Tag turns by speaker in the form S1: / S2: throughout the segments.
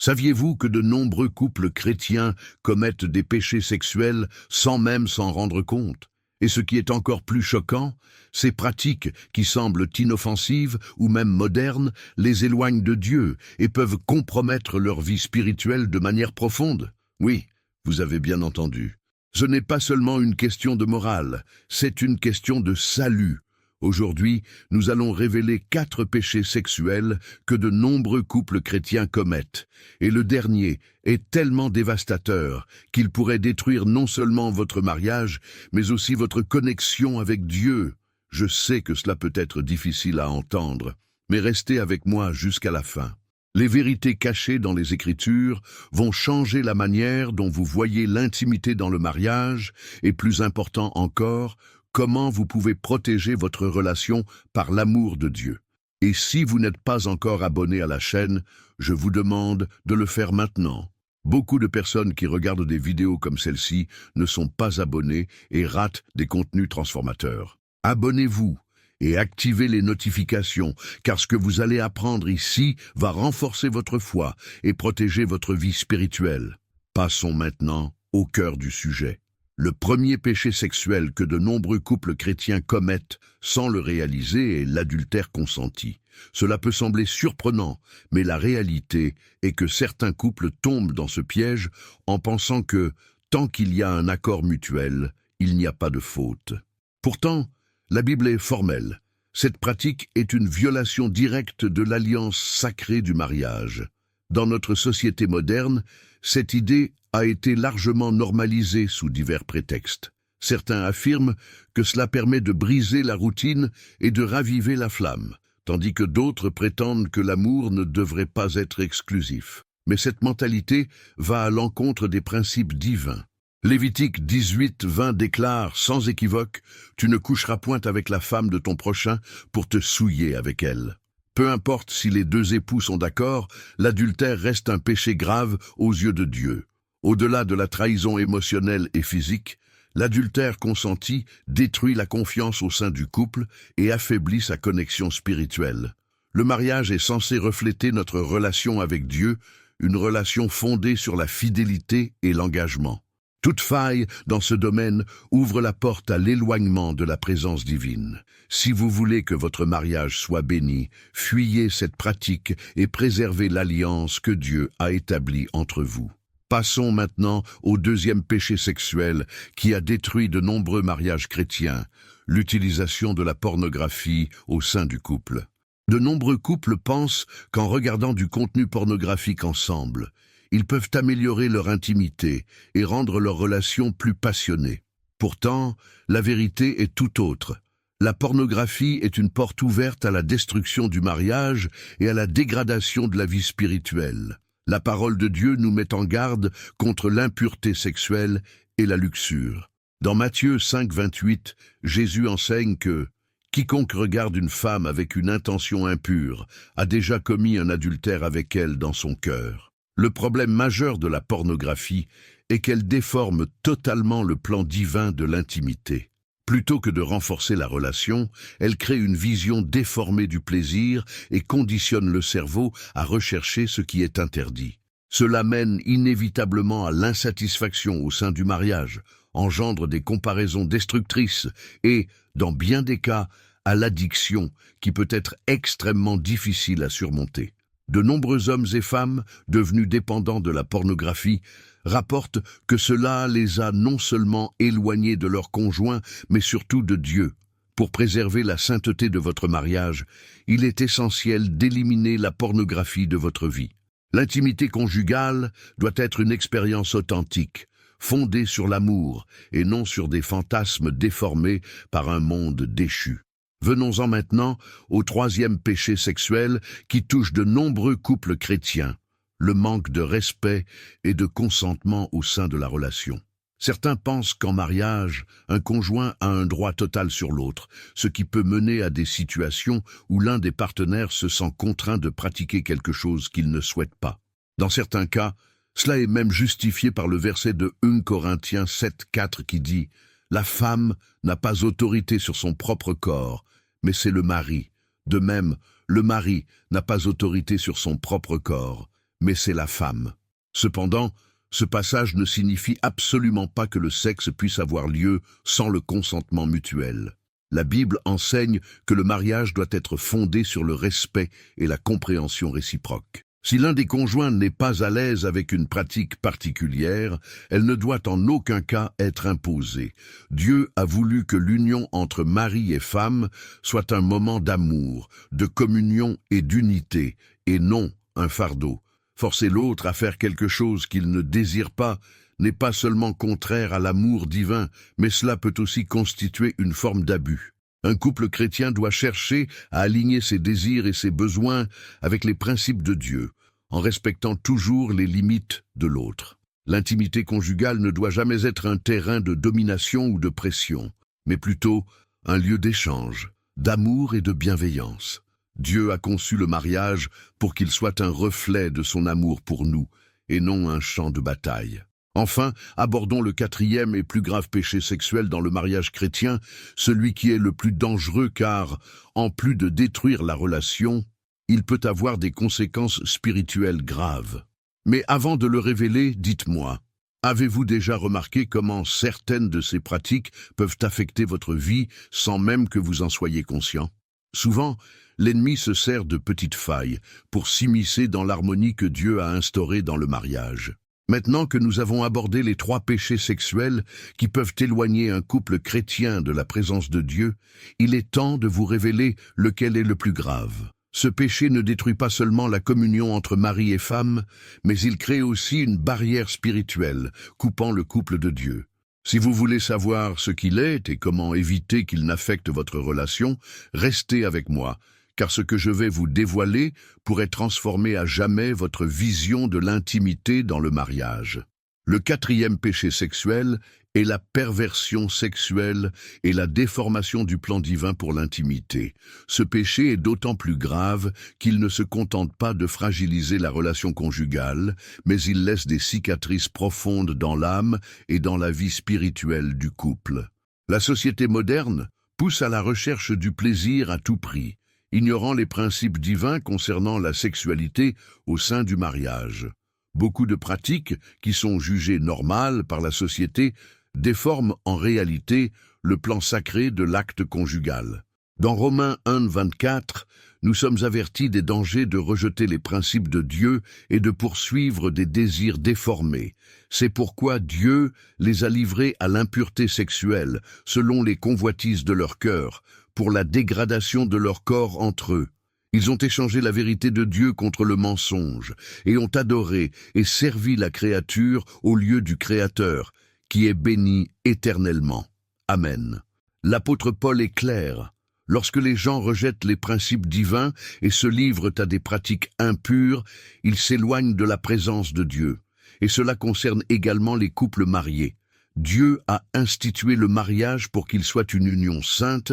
S1: Saviez-vous que de nombreux couples chrétiens commettent des péchés sexuels sans même s'en rendre compte? Et ce qui est encore plus choquant, ces pratiques qui semblent inoffensives ou même modernes les éloignent de Dieu et peuvent compromettre leur vie spirituelle de manière profonde. Oui, vous avez bien entendu. Ce n'est pas seulement une question de morale, c'est une question de salut. Aujourd'hui, nous allons révéler 4 péchés sexuels que de nombreux couples chrétiens commettent. Et le dernier est tellement dévastateur qu'il pourrait détruire non seulement votre mariage, mais aussi votre connexion avec Dieu. Je sais que cela peut être difficile à entendre, mais restez avec moi jusqu'à la fin. Les vérités cachées dans les Écritures vont changer la manière dont vous voyez l'intimité dans le mariage, et plus important encore, comment vous pouvez protéger votre relation par l'amour de Dieu. Et si vous n'êtes pas encore abonné à la chaîne, je vous demande de le faire maintenant. Beaucoup de personnes qui regardent des vidéos comme celle-ci ne sont pas abonnées et ratent des contenus transformateurs. Abonnez-vous et activez les notifications, car ce que vous allez apprendre ici va renforcer votre foi et protéger votre vie spirituelle. Passons maintenant au cœur du sujet. Le premier péché sexuel que de nombreux couples chrétiens commettent sans le réaliser est l'adultère consenti. Cela peut sembler surprenant, mais la réalité est que certains couples tombent dans ce piège en pensant que, tant qu'il y a un accord mutuel, il n'y a pas de faute. Pourtant, la Bible est formelle. Cette pratique est une violation directe de l'alliance sacrée du mariage. Dans notre société moderne, cette idée a été largement normalisée sous divers prétextes. Certains affirment que cela permet de briser la routine et de raviver la flamme, tandis que d'autres prétendent que l'amour ne devrait pas être exclusif. Mais cette mentalité va à l'encontre des principes divins. Lévitique 18:20 déclare sans équivoque « Tu ne coucheras point avec la femme de ton prochain pour te souiller avec elle ». Peu importe si les 2 époux sont d'accord, l'adultère reste un péché grave aux yeux de Dieu. Au-delà de la trahison émotionnelle et physique, l'adultère consenti détruit la confiance au sein du couple et affaiblit sa connexion spirituelle. Le mariage est censé refléter notre relation avec Dieu, une relation fondée sur la fidélité et l'engagement. Toute faille dans ce domaine ouvre la porte à l'éloignement de la présence divine. Si vous voulez que votre mariage soit béni, fuyez cette pratique et préservez l'alliance que Dieu a établie entre vous. Passons maintenant au deuxième péché sexuel qui a détruit de nombreux mariages chrétiens, l'utilisation de la pornographie au sein du couple. De nombreux couples pensent qu'en regardant du contenu pornographique ensemble, ils peuvent améliorer leur intimité et rendre leur relation plus passionnée. Pourtant, la vérité est tout autre. La pornographie est une porte ouverte à la destruction du mariage et à la dégradation de la vie spirituelle. La parole de Dieu nous met en garde contre l'impureté sexuelle et la luxure. Dans Matthieu 5:28, Jésus enseigne que « Quiconque regarde une femme avec une intention impure a déjà commis un adultère avec elle dans son cœur. » Le problème majeur de la pornographie est qu'elle déforme totalement le plan divin de l'intimité. Plutôt que de renforcer la relation, elle crée une vision déformée du plaisir et conditionne le cerveau à rechercher ce qui est interdit. Cela mène inévitablement à l'insatisfaction au sein du mariage, engendre des comparaisons destructrices et, dans bien des cas, à l'addiction qui peut être extrêmement difficile à surmonter. De nombreux hommes et femmes, devenus dépendants de la pornographie, rapportent que cela les a non seulement éloignés de leur conjoint, mais surtout de Dieu. Pour préserver la sainteté de votre mariage, il est essentiel d'éliminer la pornographie de votre vie. L'intimité conjugale doit être une expérience authentique, fondée sur l'amour et non sur des fantasmes déformés par un monde déchu. Venons-en maintenant au troisième péché sexuel qui touche de nombreux couples chrétiens, le manque de respect et de consentement au sein de la relation. Certains pensent qu'en mariage, un conjoint a un droit total sur l'autre, ce qui peut mener à des situations où l'un des partenaires se sent contraint de pratiquer quelque chose qu'il ne souhaite pas. Dans certains cas, cela est même justifié par le verset de 1 Corinthiens 7:4 qui dit « La femme n'a pas autorité sur son propre corps, mais c'est le mari. De même, le mari n'a pas autorité sur son propre corps, mais c'est la femme. Cependant, ce passage ne signifie absolument pas que le sexe puisse avoir lieu sans le consentement mutuel. La Bible enseigne que le mariage doit être fondé sur le respect et la compréhension réciproque. Si l'un des conjoints n'est pas à l'aise avec une pratique particulière, elle ne doit en aucun cas être imposée. Dieu a voulu que l'union entre mari et femme soit un moment d'amour, de communion et d'unité, et non un fardeau. Forcer l'autre à faire quelque chose qu'il ne désire pas n'est pas seulement contraire à l'amour divin, mais cela peut aussi constituer une forme d'abus. Un couple chrétien doit chercher à aligner ses désirs et ses besoins avec les principes de Dieu, en respectant toujours les limites de l'autre. L'intimité conjugale ne doit jamais être un terrain de domination ou de pression, mais plutôt un lieu d'échange, d'amour et de bienveillance. Dieu a conçu le mariage pour qu'il soit un reflet de son amour pour nous, et non un champ de bataille. Enfin, abordons le quatrième et plus grave péché sexuel dans le mariage chrétien, celui qui est le plus dangereux car, en plus de détruire la relation, il peut avoir des conséquences spirituelles graves. Mais avant de le révéler, dites-moi, avez-vous déjà remarqué comment certaines de ces pratiques peuvent affecter votre vie sans même que vous en soyez conscient? Souvent, l'ennemi se sert de petites failles pour s'immiscer dans l'harmonie que Dieu a instaurée dans le mariage. Maintenant que nous avons abordé les 3 péchés sexuels qui peuvent éloigner un couple chrétien de la présence de Dieu, il est temps de vous révéler lequel est le plus grave. Ce péché ne détruit pas seulement la communion entre mari et femme, mais il crée aussi une barrière spirituelle, coupant le couple de Dieu. Si vous voulez savoir ce qu'il est et comment éviter qu'il n'affecte votre relation, restez avec moi, car ce que je vais vous dévoiler pourrait transformer à jamais votre vision de l'intimité dans le mariage. Le 4e péché sexuel est la perversion sexuelle et la déformation du plan divin pour l'intimité. Ce péché est d'autant plus grave qu'il ne se contente pas de fragiliser la relation conjugale, mais il laisse des cicatrices profondes dans l'âme et dans la vie spirituelle du couple. La société moderne pousse à la recherche du plaisir à tout prix, ignorant les principes divins concernant la sexualité au sein du mariage. Beaucoup de pratiques, qui sont jugées normales par la société, déforment en réalité le plan sacré de l'acte conjugal. Dans Romains 1, 24, nous sommes avertis des dangers de rejeter les principes de Dieu et de poursuivre des désirs déformés. C'est pourquoi Dieu les a livrés à l'impureté sexuelle, selon les convoitises de leur cœur, pour la dégradation de leur corps entre eux. Ils ont échangé la vérité de Dieu contre le mensonge, et ont adoré et servi la créature au lieu du Créateur, qui est béni éternellement. Amen. L'apôtre Paul est clair. Lorsque les gens rejettent les principes divins et se livrent à des pratiques impures, ils s'éloignent de la présence de Dieu. Et cela concerne également les couples mariés. Dieu a institué le mariage pour qu'il soit une union sainte,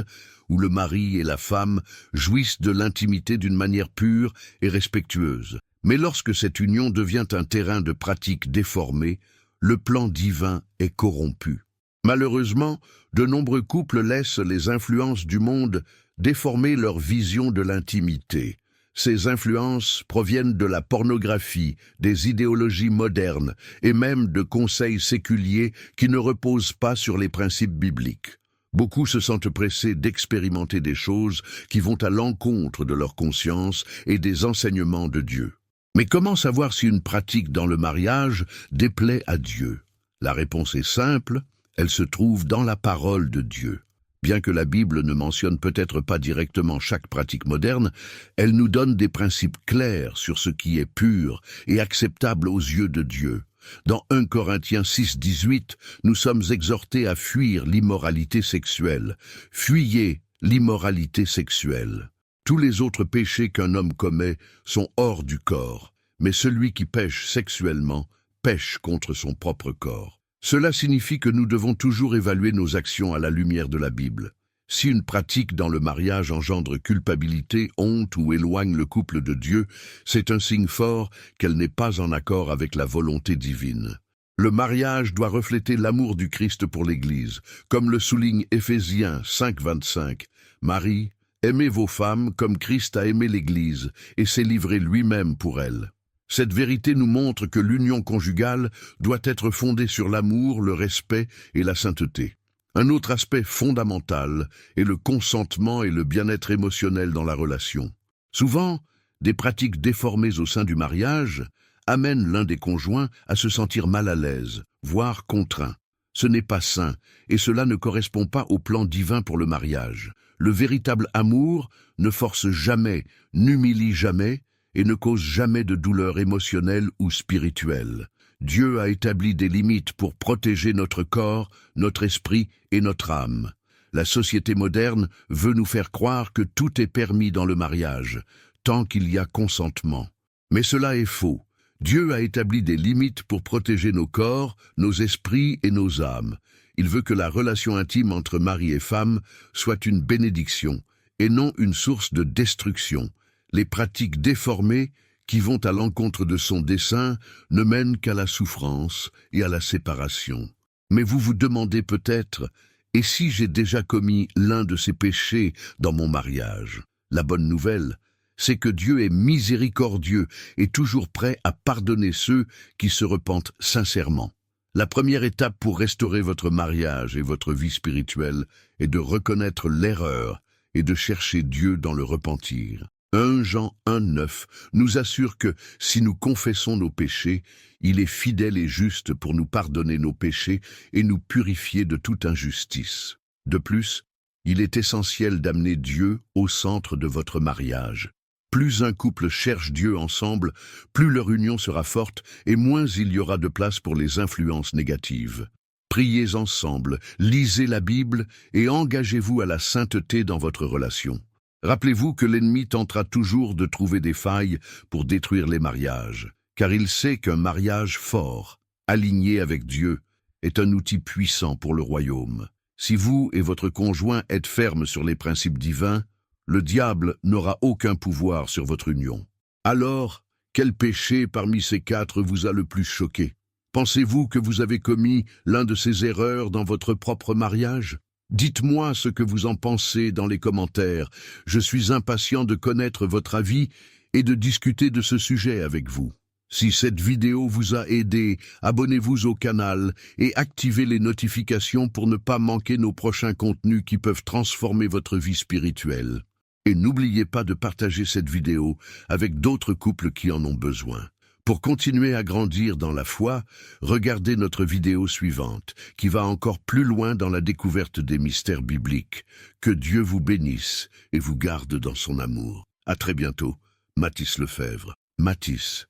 S1: où le mari et la femme jouissent de l'intimité d'une manière pure et respectueuse. Mais lorsque cette union devient un terrain de pratiques déformées, le plan divin est corrompu. Malheureusement, de nombreux couples laissent les influences du monde déformer leur vision de l'intimité. Ces influences proviennent de la pornographie, des idéologies modernes et même de conseils séculiers qui ne reposent pas sur les principes bibliques. Beaucoup se sentent pressés d'expérimenter des choses qui vont à l'encontre de leur conscience et des enseignements de Dieu. Mais comment savoir si une pratique dans le mariage déplaît à Dieu? La réponse est simple, elle se trouve dans la parole de Dieu. Bien que la Bible ne mentionne peut-être pas directement chaque pratique moderne, elle nous donne des principes clairs sur ce qui est pur et acceptable aux yeux de Dieu. Dans 1 Corinthiens 6, 18, nous sommes exhortés à fuir l'immoralité sexuelle. Fuyez l'immoralité sexuelle. Tous les autres péchés qu'un homme commet sont hors du corps, mais celui qui pêche sexuellement pêche contre son propre corps. Cela signifie que nous devons toujours évaluer nos actions à la lumière de la Bible. Si une pratique dans le mariage engendre culpabilité, honte ou éloigne le couple de Dieu, c'est un signe fort qu'elle n'est pas en accord avec la volonté divine. Le mariage doit refléter l'amour du Christ pour l'Église, comme le souligne Éphésiens 5, 25. Marie, aimez vos femmes comme Christ a aimé l'Église et s'est livré lui-même pour elle. Cette vérité nous montre que l'union conjugale doit être fondée sur l'amour, le respect et la sainteté. Un autre aspect fondamental est le consentement et le bien-être émotionnel dans la relation. Souvent, des pratiques déformées au sein du mariage amènent l'un des conjoints à se sentir mal à l'aise, voire contraint. Ce n'est pas sain, et cela ne correspond pas au plan divin pour le mariage. Le véritable amour ne force jamais, n'humilie jamais, et ne cause jamais de douleur émotionnelle ou spirituelle. Dieu a établi des limites pour protéger notre corps, notre esprit et notre âme. La société moderne veut nous faire croire que tout est permis dans le mariage, tant qu'il y a consentement. Mais cela est faux. Dieu a établi des limites pour protéger nos corps, nos esprits et nos âmes. Il veut que la relation intime entre mari et femme soit une bénédiction et non une source de destruction. Les pratiques déformées qui vont à l'encontre de son dessein ne mènent qu'à la souffrance et à la séparation. Mais vous vous demandez peut-être, et si j'ai déjà commis l'un de ces péchés dans mon mariage? La bonne nouvelle, c'est que Dieu est miséricordieux et toujours prêt à pardonner ceux qui se repentent sincèrement. La première étape pour restaurer votre mariage et votre vie spirituelle est de reconnaître l'erreur et de chercher Dieu dans le repentir. 1 Jean 1,9 nous assure que si nous confessons nos péchés, il est fidèle et juste pour nous pardonner nos péchés et nous purifier de toute injustice. De plus, il est essentiel d'amener Dieu au centre de votre mariage. Plus un couple cherche Dieu ensemble, plus leur union sera forte et moins il y aura de place pour les influences négatives. Priez ensemble, lisez la Bible et engagez-vous à la sainteté dans votre relation. Rappelez-vous que l'ennemi tentera toujours de trouver des failles pour détruire les mariages, car il sait qu'un mariage fort, aligné avec Dieu, est un outil puissant pour le royaume. Si vous et votre conjoint êtes fermes sur les principes divins, le diable n'aura aucun pouvoir sur votre union. Alors, quel péché parmi ces 4 vous a le plus choqué? Pensez-vous que vous avez commis l'un de ces erreurs dans votre propre mariage? Dites-moi ce que vous en pensez dans les commentaires. Je suis impatient de connaître votre avis et de discuter de ce sujet avec vous. Si cette vidéo vous a aidé, abonnez-vous au canal et activez les notifications pour ne pas manquer nos prochains contenus qui peuvent transformer votre vie spirituelle. Et n'oubliez pas de partager cette vidéo avec d'autres couples qui en ont besoin. Pour continuer à grandir dans la foi, regardez notre vidéo suivante, qui va encore plus loin dans la découverte des mystères bibliques. Que Dieu vous bénisse et vous garde dans son amour. À très bientôt, Mathis Lefebvre. Mathis,